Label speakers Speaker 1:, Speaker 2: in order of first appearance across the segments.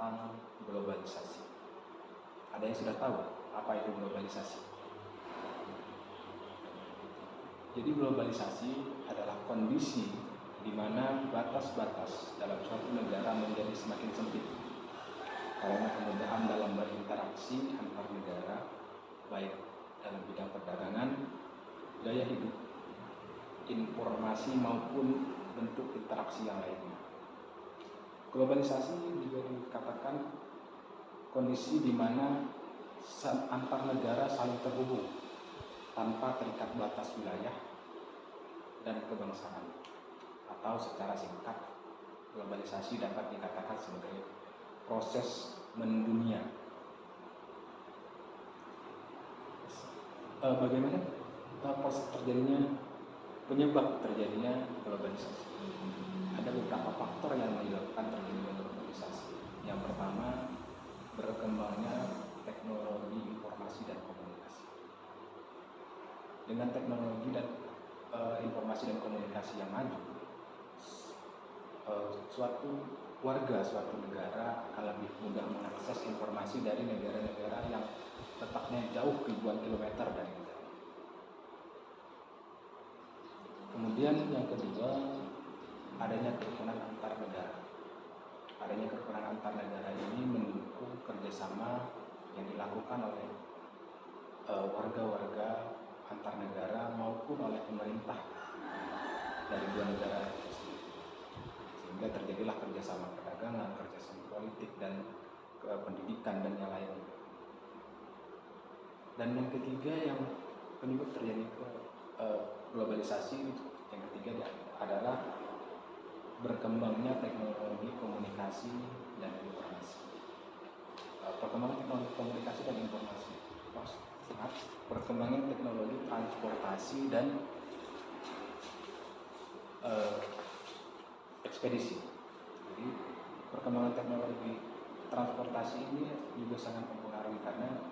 Speaker 1: tentang globalisasi. Ada yang sudah tahu apa itu globalisasi? Jadi globalisasi adalah kondisi di mana batas-batas dalam suatu negara menjadi semakin sempit karena kemudahan dalam berinteraksi antar negara, baik dalam bidang perdagangan, gaya hidup, informasi maupun bentuk interaksi yang lainnya. Globalisasi juga dikatakan kondisi di mana antar negara saling terhubung tanpa terikat batas wilayah dan kebangsaan. Atau secara singkat, globalisasi dapat dikatakan sebagai proses mendunia. Bagaimana proses penyebab terjadinya globalisasi? Ada beberapa faktor yang menyebabkan terjadinya globalisasi. Yang pertama, berkembangnya teknologi informasi dan komunikasi. Dengan teknologi dan informasi dan komunikasi yang maju, suatu negara akan lebih mudah mengakses informasi dari negara-negara yang letaknya jauh ribuan kilometer dari negara. Kemudian yang kedua, adanya kerukunan antar negara. Adanya kerukunan antar negara ini mendukung kerjasama yang dilakukan oleh warga-warga antar negara maupun oleh pemerintah dari dua negara tersebut. Sehingga terjadilah kerjasama perdagangan, kerjasama politik, dan pendidikan dan yang lainnya. Dan yang ketiga yang penyebab terjadi globalisasi yang ketiga adalah berkembangnya teknologi komunikasi dan informasi. Perkembangan teknologi komunikasi dan informasi, perkembangan teknologi transportasi dan ekspedisi. Jadi perkembangan teknologi transportasi ini juga sangat mempengaruhi karena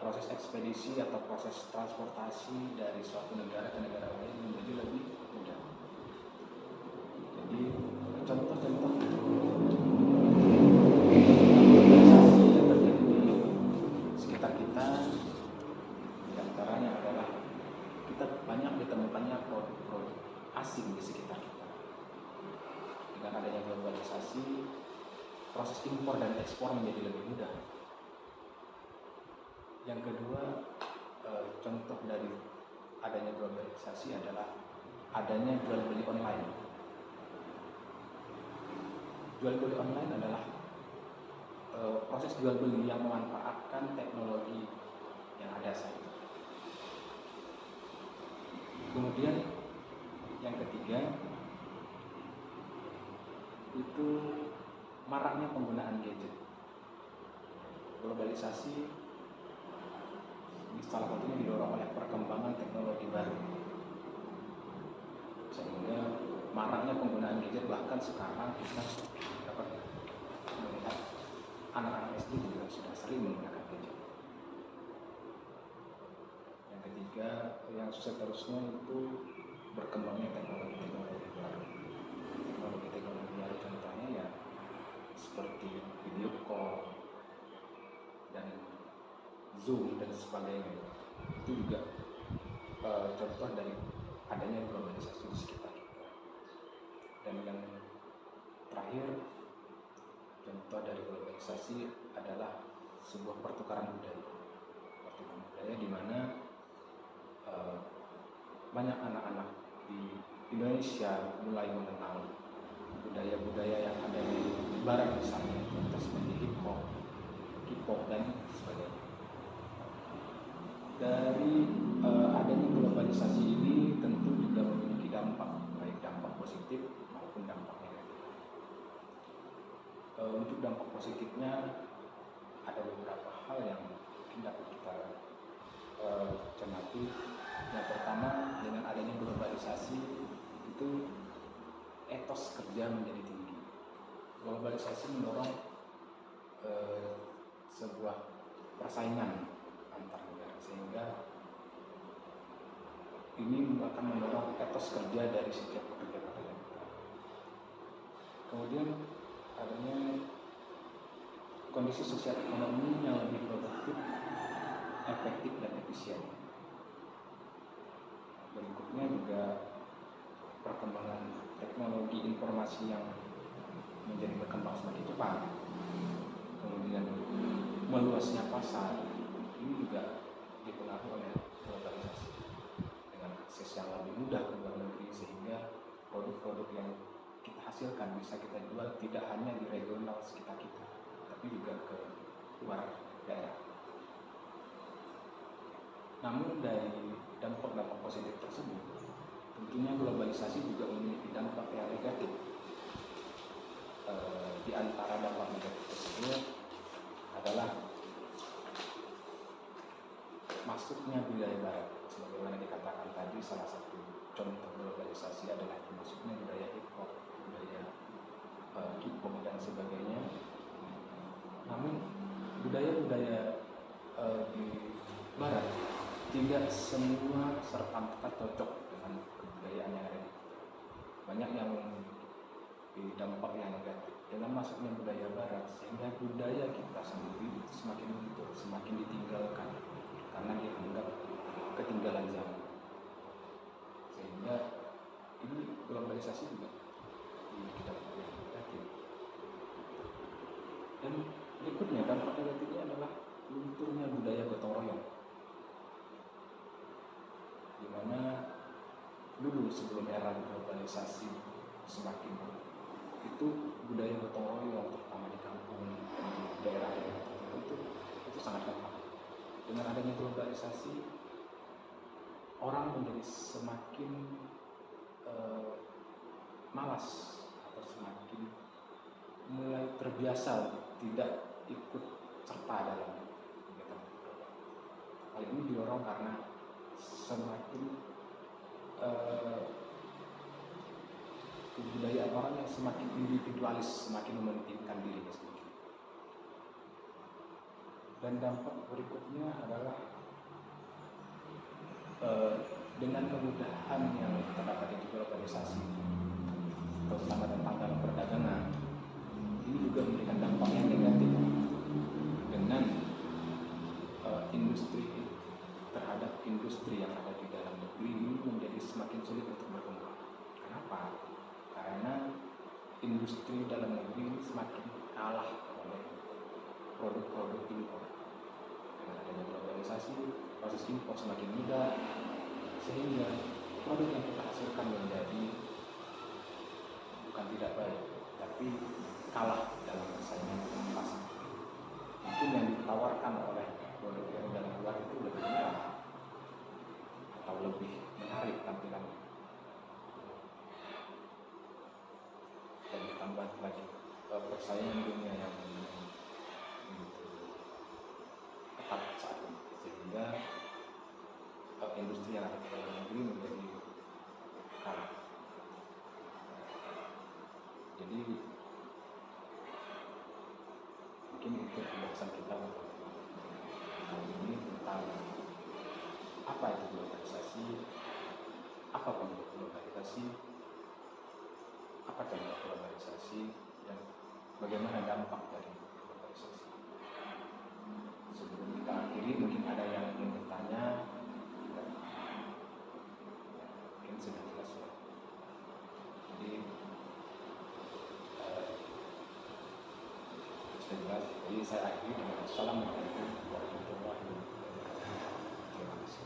Speaker 1: proses ekspedisi atau proses transportasi dari suatu negara ke negara lain menjadi lebih mudah. Jadi contoh-contoh globalisasi yang terjadi di sekitar kita, diantaranya adalah kita banyak ditemukannya produk-produk asing di sekitar kita. Dengan adanya globalisasi, proses impor dan ekspor menjadi lebih mudah. Yang kedua, contoh dari adanya globalisasi adalah adanya jual beli online. Jual beli online adalah proses jual beli yang memanfaatkan teknologi yang ada saat ini. Kemudian yang ketiga itu maraknya penggunaan gadget. Globalisasi salah satunya didorong oleh perkembangan teknologi baru, sehingga maraknya penggunaan gadget. Bahkan sekarang kita dapat melihat anak-anak SD juga sudah sering menggunakan gadget. Yang ketiga, yang seterusnya itu berkembangnya teknologi baru. Teknologi baru contohnya ya seperti video call dan Zoom dan sebagainya. Itu juga contoh dari adanya globalisasi di sekitar kita. Dan yang terakhir, contoh dari globalisasi adalah sebuah pertukaran budaya. Pertukaran budaya di mana banyak anak-anak di Indonesia mulai mengenal budaya-budaya yang ada di Barat misalnya, contoh seperti hip hop, K-pop dan sebagainya. Dari adanya globalisasi ini tentu juga memiliki dampak, baik dampak positif maupun dampak negatif. Untuk dampak positifnya ada beberapa hal yang mungkin dapat kita cermati. Yang pertama, dengan adanya globalisasi itu etos kerja menjadi tinggi. Globalisasi mendorong sebuah persaingan antar negara, sehingga ini akan mendorong etos kerja dari setiap pekerja-pekerja kita. Kemudian adanya kondisi sosial ekonomi yang lebih produktif, efektif dan efisien. Berikutnya juga perkembangan teknologi informasi yang menjadi berkembang semakin cepat, kemudian meluasnya pasar, ini juga dipengaruhi oleh globalisasi dengan akses yang lebih mudah ke luar negeri, sehingga produk-produk yang kita hasilkan bisa kita jual tidak hanya di regional sekitar kita, tapi juga ke luar daerah. Namun dari dampak-dampak positif tersebut, tentunya globalisasi juga memiliki dampak yang negatif. Di antara dampak negatif tersebut adalah masuknya budaya barat. Sebagaimana dikatakan tadi, salah satu contoh globalisasi adalah masuknya budaya hip hop, budaya K-pop dan sebagainya. Namun budaya-budaya di barat tidak semua serta-merta cocok dengan kebudayaan yang ada di kita. Banyak yang dampak yang negatif dengan masuknya budaya barat, sehingga budaya kita sendiri itu semakin luntur, semakin ditinggalkan karena dianggap ketinggalan zaman. Sehingga ini globalisasi juga kita yang negatif. Dan berikutnya dampak negatifnya adalah lunturnya budaya gotong royong, di mana dulu sebelum era globalisasi semakin itu budaya gotong royong terutama di kampung dan di daerah-daerah tertentu itu sangat kental. Dengan adanya globalisasi, orang menjadi semakin malas atau semakin mulai terbiasa tidak ikut serta dalam kegiatan global. Hal ini didorong karena semakin kebudayaan orang yang semakin individualis, semakin mementingkan dirinya sendiri. Dan dampak berikutnya adalah dengan kemudahan yang terdapat di globalisasi, terutama tentang dalam perdagangan, ini juga memberikan dampak yang negatif dengan industri terhadap industri yang ada di dalam negeri ini menjadi semakin sulit untuk berkembang. Kenapa? Karena industri dalam negeri ini semakin kalah oleh produk-produk impor. Dengan adanya globalisasi, proses impor semakin mudah, sehingga produk yang kita hasilkan menjadi bukan tidak baik, tapi kalah dalam persaingan pasar. Mungkin yang ditawarkan oleh produk yang dari luar itu lebih murah atau lebih menarik tampilannya, dan ditambah lagi persaingan dunia yang begitu ketat saat ini, sehingga industri yang ada di dalam negeri menjadi kalah. Jadi mungkin itu pembahasan kita untuk kali ini tentang apa itu globalisasi, apa bentuk globalisasi, apa contoh globalisasi, dan bagaimana dampak dari globalisasi. Sebelum kita akhiri, mungkin ada yang ingin bertanya. Mungkin sudah jelas ya. Jadi sudah jelas. Jadi saya akhiri dengan assalamualaikum warahmatullahi wabarakatuh. Terima kasih.